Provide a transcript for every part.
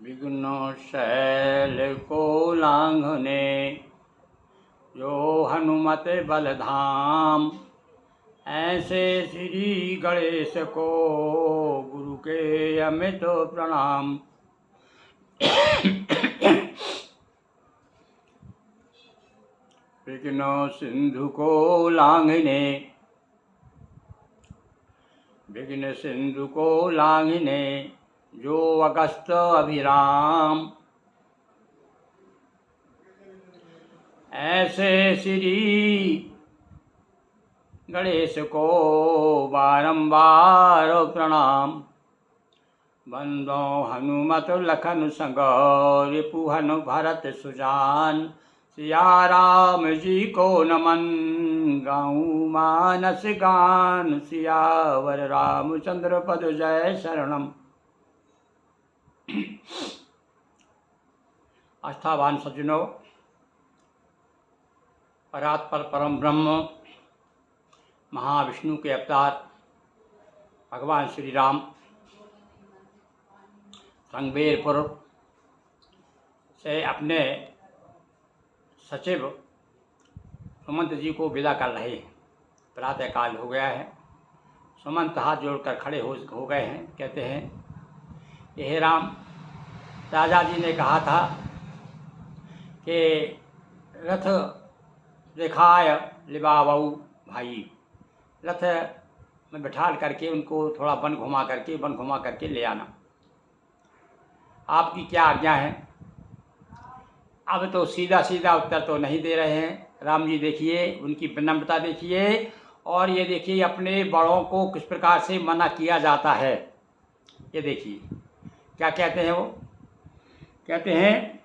विघ्न शैल को लांघने जो हनुमत बल धाम, ऐसे श्री गणेश को गुरु के अमित प्रणाम। विघ्न सिंधु को लांघने, विघ्न सिंधु को लांघने जो अगस्त अभिराम, ऐसे श्री गणेश को बारंबार प्रणाम। बंदो हनुमत लखन संग रिपुहन भरत सुजान, सिया राम जी को नमन गाऊं मानस गान, सियावर रामचंद्र पद जय शरणम। आस्थावान सज्जनों, परात्पर परम ब्रह्म महाविष्णु के अवतार भगवान श्री राम संगबेरपुर से अपने सचिव सुमंत जी को विदा कर रहे हैं। प्रातःकाल हो गया है। सुमंत हाथ जोड़कर खड़े हो गए हैं। कहते हैं, हे राम, राजा जी ने कहा था कि रथ दिखाय लिबावऊ भाई, रथ में बिठाल करके उनको थोड़ा वन घुमा करके ले आना। आपकी क्या आज्ञा है? अब तो सीधा सीधा उत्तर तो नहीं दे रहे हैं राम जी। देखिए उनकी विनम्रता देखिए, और ये देखिए अपने बड़ों को किस प्रकार से मना किया जाता है। ये देखिए क्या कहते हैं वो। कहते हैं,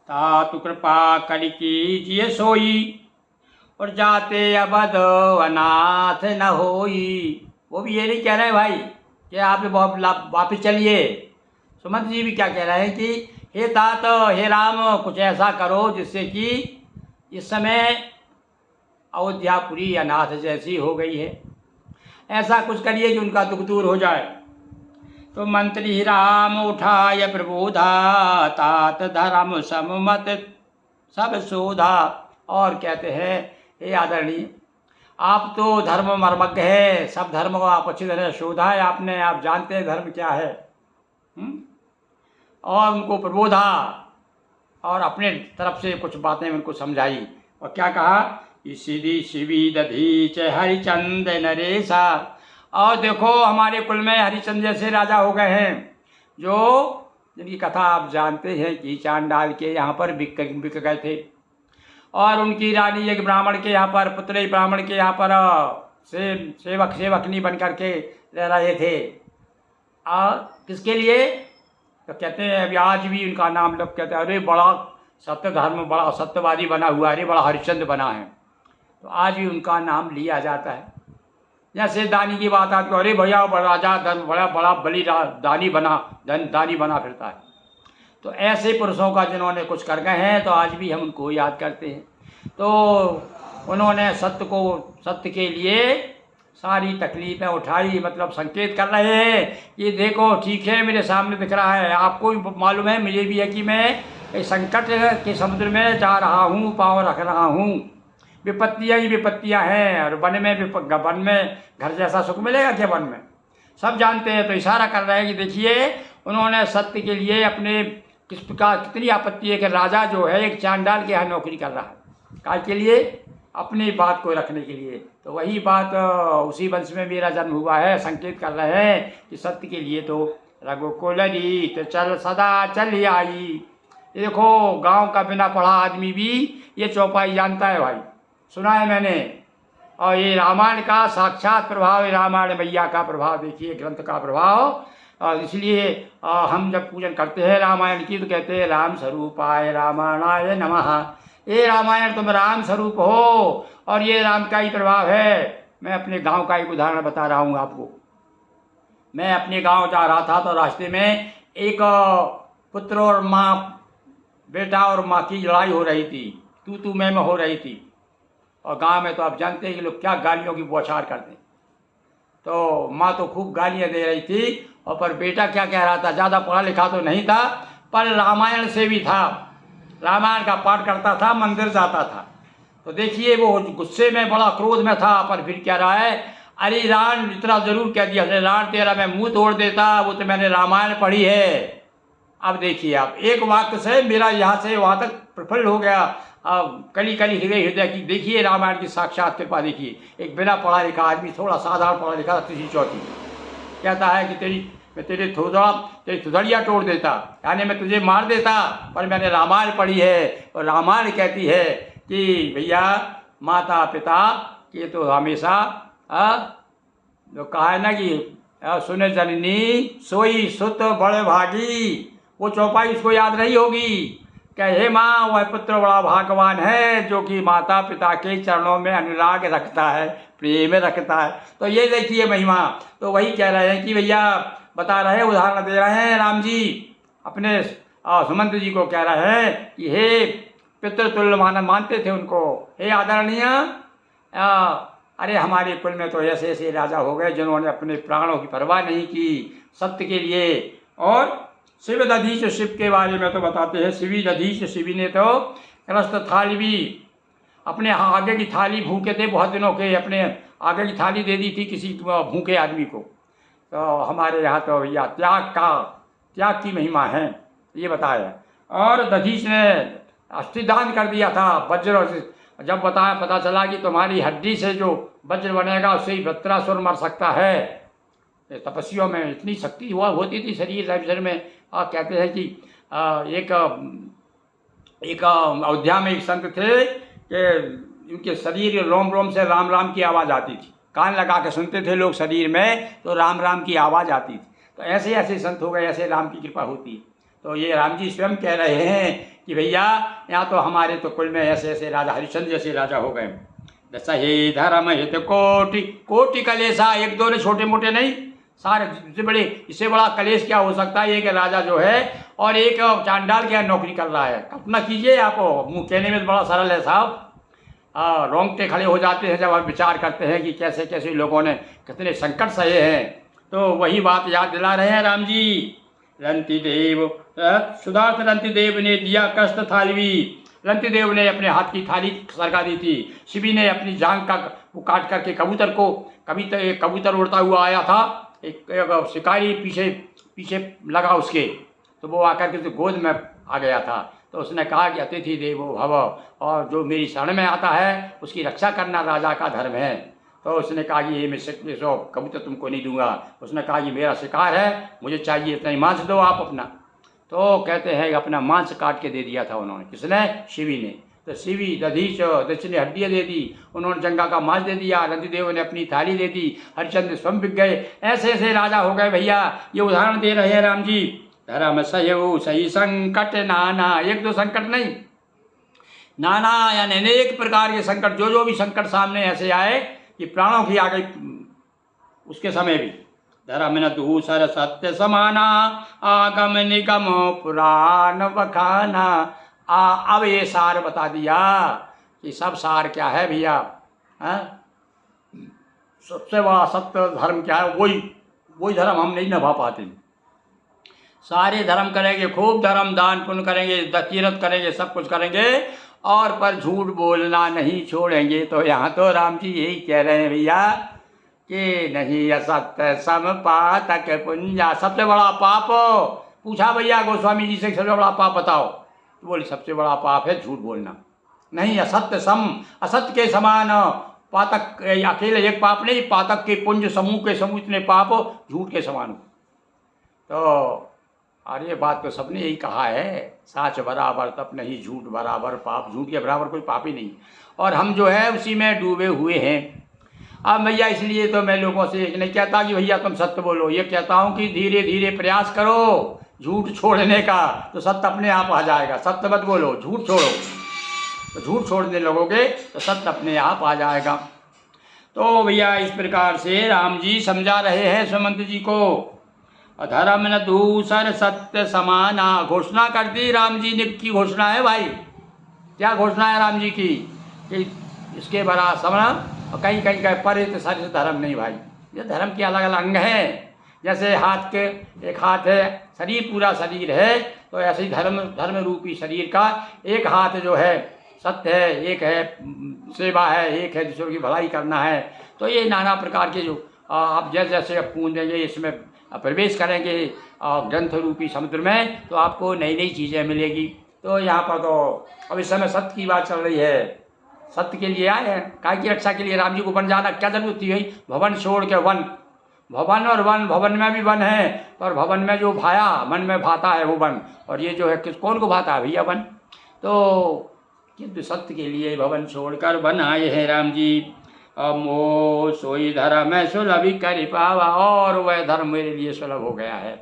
तातु कृपा करि कीजिए सोई, और जाते अबध अनाथ न होई। वो भी ये नहीं कह रहे भाई कि आप वापिस चलिए। सुमंत जी भी क्या कह रहे हैं कि हे तात, हे राम, कुछ ऐसा करो जिससे कि इस समय अयोध्यापुरी अनाथ जैसी हो गई है। ऐसा कुछ करिए कि उनका दुख दूर हो जाए। तो मंत्री राम उठाय प्रबोधा, तात धर्म सममत सब शोधा। और कहते हैं, हे आदरणीय, आप तो धर्म मर्मज्ञ है, सब धर्म को आप अच्छी तरह शोधा है आपने, आप जानते हैं धर्म क्या है। और उनको प्रबोधा और अपने तरफ से कुछ बातें उनको समझाई। और क्या कहा, इसी शिवी दधी च हरिचंद नरेशा। और देखो हमारे कुल में हरिचंद जैसे राजा हो गए हैं, जो जिनकी कथा आप जानते हैं कि चांडाल के यहाँ पर बिक गए थे, और उनकी रानी एक ब्राह्मण के यहाँ पर, पुत्री ब्राह्मण के यहाँ पर सेवकनी बन करके रह रहे थे। और किसके लिए? तो कहते हैं अभी आज भी उनका नाम लोग कहते हैं, अरे बड़ा सत्य धर्म, बड़ा सत्यवादी बना हुआ, अरे बड़ा हरिश्चंद्र बना है। तो आज भी उनका नाम लिया जाता है। जैसे दानी की बात आती है, अरे भैया बड़ा राजा धर्म, बड़ा बलि दानी बना फिरता है। तो ऐसे पुरुषों का जिन्होंने कुछ कर गए हैं, तो आज भी हम उनको याद करते हैं। तो उन्होंने सत्य के लिए सारी तकलीफ़ें उठाई, मतलब संकेत कर रहे हैं कि देखो ठीक है, मेरे सामने दिख रहा है, आपको भी मालूम है, मुझे भी है कि मैं संकट के समुद्र में जा रहा हूँ, पाँव रख रहा हूँ। विपत्तियाँ ही विपत्तियाँ हैं, और वन में घर जैसा सुख मिलेगा क्या वन में? सब जानते हैं। तो इशारा कर रहे हैं कि देखिए उन्होंने सत्य के लिए अपने किस प्रकार कितनी आपत्ति है कि राजा जो है एक चांडाल के यहाँ नौकरी कर रहा है, काय के लिए? अपनी बात को रखने के लिए। तो वही बात उसी वंश में मेरा जन्म हुआ है। संकेत कर रहे हैं कि सत्य के लिए तो रघुकुल रीत चल सदा चल आई। ये देखो गांव का बिना पढ़ा आदमी भी ये चौपाई जानता है भाई, सुना है मैंने। और ये रामायण का साक्षात प्रभाव है, रामायण मैया का प्रभाव देखिए, ग्रंथ का प्रभाव। और इसलिए हम जब पूजन करते हैं रामायण की, तो कहते हैं राम स्वरूपाय रामायणाय नमः। ये रामायण तुम राम स्वरूप हो, और ये राम का ही प्रभाव है। मैं अपने गांव का एक उदाहरण बता रहा हूँ आपको। मैं अपने गांव जा रहा था, तो रास्ते में एक पुत्र और माँ, बेटा और माँ की लड़ाई हो रही थी, तू मैं हो रही थी। और गांव में तो आप जानते हैं कि लोग क्या गालियों की बौछार करते हैं। तो माँ तो खूब गालियाँ दे रही थी, और पर बेटा क्या कह रहा था, ज़्यादा पढ़ा लिखा तो नहीं था, पर रामायण से भी था, रामायण का पाठ करता था, मंदिर जाता था। तो देखिए वो गुस्से में, बड़ा क्रोध में था, पर फिर कह रहा है, अरे राम, इतना जरूर कह दिया, अरे राम तेरा मैं मुंह तोड़ देता, वो तो मैंने रामायण पढ़ी है। अब देखिए आप, एक वाक्य से मेरा यहाँ से वहाँ तक प्रफुल्ल हो गया, अब कली कली हृदय हृदय की। देखिए रामायण की साक्षात कृपा देखिए। एक बिना पढ़ा लिखा आदमी, थोड़ा साधारण पढ़ा लिखा, तीसरी चौथी, कहता है कि मैं तेरी थुथड़ियाँ तोड़ देता, यानी मैं तुझे मार देता, पर मैंने रामायण पढ़ी है, और रामायण कहती है कि भैया माता पिता के तो हमेशा जो कहा है ना कि सुने जननी सोई सुत बड़े भागी, वो चौपाई उसको याद नहीं होगी। क्या हे माँ, वह पुत्र बड़ा भाग्यवान है जो कि माता पिता के चरणों में अनुराग रखता है, प्रेम रखता है। तो ये देखिए महिमा। तो वही कह रहे हैं कि भैया बता रहे हैं, उदाहरण दे रहे हैं राम जी अपने सुमंत जी को, कह रहे हैं कि हे पितृतुल्य मानते थे उनको, हे आदरणीय, अरे हमारे कुल में तो ऐसे ऐसे राजा हो गए जिन्होंने अपने प्राणों की परवाह नहीं की सत्य के लिए। और शिव दधीच, शिव के बारे में तो बताते हैं, शिवी दधीच, शिवी ने तो कलश थाली भी अपने आगे की थाली, भूखे थे बहुत दिनों के, अपने आगे की थाली दे दी थी किसी भूखे आदमी को। तो हमारे यहाँ तो भैया त्याग की महिमा है, ये बताया। और दधीच ने अस्थिदान कर दिया था, वज्र, जब बताया पता चला कि तुम्हारी हड्डी से जो वज्र बनेगा उससे ही वृत्रासुर मर सकता है। तपस्वियों में इतनी शक्ति हुआ होती थी शरीर में। कहते हैं कि एक अयोध्या में एक संत थे कि उनके शरीर रोम रोम से राम राम की आवाज़ आती थी, कान लगा के सुनते थे लोग शरीर में, तो राम राम की आवाज़ आती थी। तो ऐसे ऐसे संत हो गए, ऐसे राम की कृपा होती है। तो ये राम जी स्वयं कह रहे हैं कि भैया यहाँ तो हमारे तो कुल में ऐसे ऐसे राजा, हरिश्चंद्र जैसे राजा हो गए। दशहे धर्म हित कोटि कोटि कलेशा, एक दो ने छोटे मोटे नहीं, सारे इससे बड़े, इससे बड़ा कलेश क्या हो सकता है। एक राजा जो है और एक चांडाल क्या नौकरी कर रहा है, कल्पना कीजिए आप। मुँह कहने में तो बड़ा सरल है साहब, रोंगटे खड़े हो जाते हैं जब आप विचार करते हैं कि कैसे कैसे लोगों ने कितने संकट सहे हैं। तो वही बात याद दिला रहे हैं राम जी। रंति देव, सुधार्थ रंति देव ने दिया कष्ट थालवी, रंति देव ने अपने हाथ की थाली सरका दी थी। शिवी ने अपनी जांग का वो काट करके कबूतर को, कबूतर उड़ता हुआ आया था, एक शिकारी पीछे पीछे लगा उसके, तो वो आकर के गोद में आ गया था। तो उसने कहा कि अतिथि देवो भव, और जो मेरी शरण में आता है उसकी रक्षा करना राजा का धर्म है। तो उसने कहा कि ये मैं सौ कबूतर तुमको नहीं दूंगा। उसने कहा कि मेरा शिकार है, मुझे चाहिए इतना ही मांस दो आप अपना। तो कहते हैं कि अपना मांस काट के दे दिया था उन्होंने, किसने, शिवी ने। तो शिवी दधीच दक्षिण ने हड्डियाँ दे दी, उन्होंने जंगा का मांस दे दिया, रंतिदेव ने अपनी थाली दे दी, हरिश्चंद्र स्वयं बिक गए। ऐसे ऐसे राजा हो गए भैया, ये उदाहरण दे रहे हैं राम जी। धर्म सहयोग सही संकट नाना, एक दो संकट नहीं, नाना यानी अनेक प्रकार के संकट, जो भी संकट सामने ऐसे आए कि प्राणों की आ गई उसके समय भी। धर्म न दूसर सत्य समाना, आगम निगम पुराण बखाना। अब ये सार बता दिया कि सब सार क्या है भैया। सबसे बड़ा सत्य धर्म क्या है, वही धर्म हम नहीं निभा पाते। सारे धर्म करेंगे, खूब धर्म दान पुण्य करेंगे, तीर्थ करेंगे, सब कुछ करेंगे, और पर झूठ बोलना नहीं छोड़ेंगे। तो यहाँ तो राम जी यही कह रहे हैं भैया कि नहीं असत्य सम पातक पुंजा। सबसे बड़ा पाप पूछा भैया गोस्वामी जी से, सबसे बड़ा पाप बताओ, तो बोले सबसे बड़ा पाप है झूठ बोलना। नहीं, असत्य सम, असत्य के समान पातक, अकेले एक पाप नहीं, पातक के पुंज समूह के समूह इतने पाप झूठ के समान। तो अरे बात तो सबने यही कहा है, साच बराबर तप नहीं, झूठ बराबर पाप, झूठ के बराबर कोई पाप ही नहीं। और हम जो है उसी में डूबे हुए हैं। अब भैया इसलिए तो मैं लोगों से नहीं कहता कि भैया तुम सत्य बोलो, ये कहता हूँ कि धीरे धीरे प्रयास करो झूठ छोड़ने का, तो सत्य अपने आप आ जाएगा। सत्य मत बोलो, झूठ छोड़ो, तो झूठ छोड़ने लगोगे तो सत्य अपने आप आ जाएगा। तो भैया इस प्रकार से राम जी समझा रहे हैं सुमंत जी को। धर्म न दूसर सत्य समाना, घोषणा कर दी राम जी ने, की घोषणा है भाई। क्या घोषणा है राम जी की कि इसके बड़ा समना, और कहीं कहीं का परित सरित धर्म नहीं भाई, ये धर्म के अलग अलग अंग हैं। जैसे हाथ के, एक हाथ है, शरीर पूरा शरीर है, तो ऐसे ही धर्म रूपी शरीर का एक हाथ जो है सत्य है, एक है सेवा है, एक है दूसरों की भलाई करना है। तो ये नाना प्रकार के जो आप जैसे जैसे पूजेंगे, इसमें प्रवेश करेंगे ग्रंथ रूपी समुद्र में, तो आपको नई नई चीज़ें मिलेगी। तो यहाँ पर तो अब इस समय सत्य की बात चल रही है, सत्य के लिए आए हैं। काय की रक्षा के लिए राम जी को वन जाना क्या जरूरत थी? भाई भवन छोड़ के वन, भवन और वन, भवन में भी वन है, पर भवन में जो भाया मन में भाता है वो वन, और ये जो है कौन को भाता है भैया वन? तो किंतु सत्य के लिए भवन छोड़कर वन आए हैं राम जी। मोह सोई धर्म है सुलभ कर पावा, और वह धर्म मेरे लिए सुलभ हो गया है,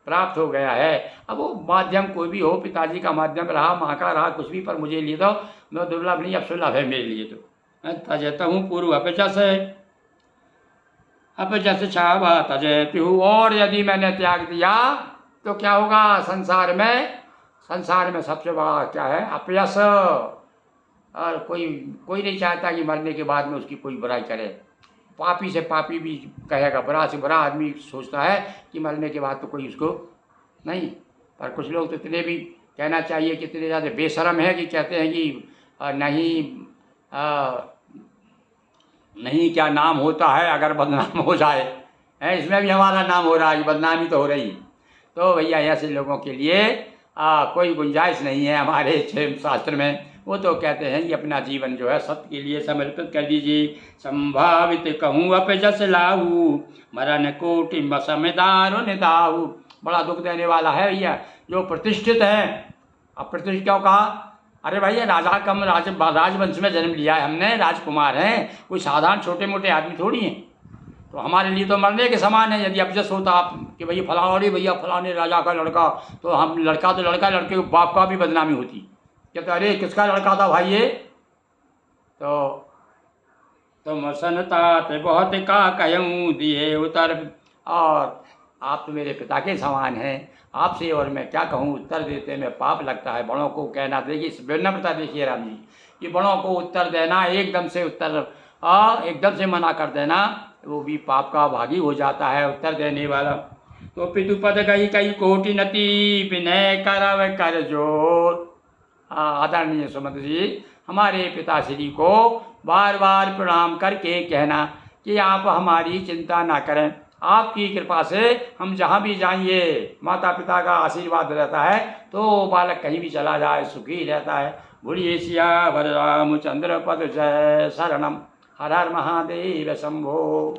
प्राप्त हो गया है। अब वो माध्यम कोई भी हो, पिताजी का माध्यम रहा, माँ का रहा, कुछ भी, पर मुझे लिए तो मैं दुर्लभ नहीं, अब सुलभ है मेरे लिए। तो मैं तजता हूँ पूर्व अपजस छावा तजती हूँ। और यदि मैंने त्याग दिया तो क्या होगा? संसार में सबसे बड़ा क्या है? अपयश। और कोई नहीं चाहता कि मरने के बाद में उसकी कोई बुराई करे। पापी से पापी भी कहेगा, बुरा से बुरा आदमी सोचता है कि मरने के बाद तो कोई उसको नहीं। पर कुछ लोग तो इतने भी कहना चाहिए कि इतने ज़्यादा बेशर्म है कि कहते हैं कि नहीं क्या नाम होता है अगर बदनाम हो जाए है। इसमें भी हमारा नाम हो रहा है, बदनामी तो हो रही। तो भैया ऐसे लोगों के लिए कोई गुंजाइश नहीं है हमारे शास्त्र में। वो तो कहते हैं कि अपना जीवन जो है सत्य के लिए समर्पित कर दीजिए। संभावित कहूँ अपजस लाऊ, मरण कोटि मसमदारो निदाऊ। बड़ा दुख देने वाला है भैया जो प्रतिष्ठित है। अब प्रतिष्ठित क्यों कहा? अरे भैया राजवंश में जन्म लिया है हमने, राजकुमार हैं, कोई साधारण छोटे मोटे आदमी थोड़ी हैं। तो हमारे लिए तो मरने के समान है। यदि अपजस होता आप कि भैया फलाने भैया फलाने राजा का लड़का, तो हम लड़का तो लड़का, लड़के के बाप का भी बदनामी होती। कहते अरे किसका लड़का था भाई ये? तो तुम सनतात बहुत का कहूँ दिए उतर। और आप तो मेरे पिता के समान हैं, आपसे और मैं क्या कहूँ उत्तर देते में पाप लगता है। बड़ों को कहना, देखिए विनम्रता देखिए राम जी कि बड़ों को उत्तर देना, एकदम से मना कर देना, वो भी पाप का भागी हो जाता है उत्तर देने वाला। तो पितुपद गई कई कोटि नति, विनय करव कर जोर। आदरणीय सुमंत जी, हमारे पिताश्री को बार बार प्रणाम करके कहना कि आप हमारी चिंता ना करें, आपकी कृपा से हम जहाँ भी जाइए, माता पिता का आशीर्वाद रहता है तो बालक कहीं भी चला जाए सुखी रहता है। बोलिए सियावर रामचंद्र पद जय शरणम। हर हर महादेव शंभो।